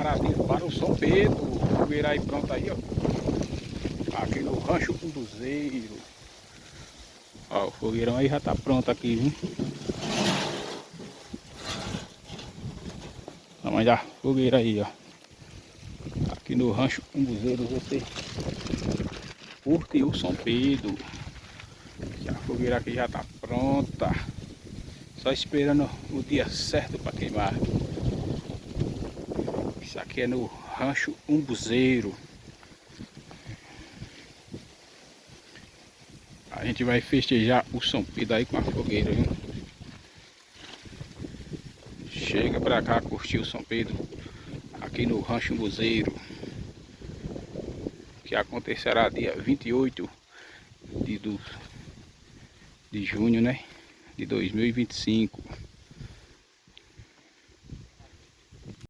preparativos para o São Pedro. Fogueira aí pronta aí, ó. Aqui no Rancho Umbuzeiro. Ó, o fogueirão aí já tá pronto aqui, viu? Tamanho da fogueira aí, ó. Aqui no Rancho Umbuzeiro você curte o São Pedro. A fogueira aqui já tá pronta. Só esperando o dia certo para queimar. Isso aqui é no Rancho Umbuzeiro. A gente vai festejar o São Pedro aí com a fogueira, viu? Chega pra cá curtir o São Pedro aqui no Rancho Umbuzeiro, que acontecerá dia 28 de junho, né? De 2025.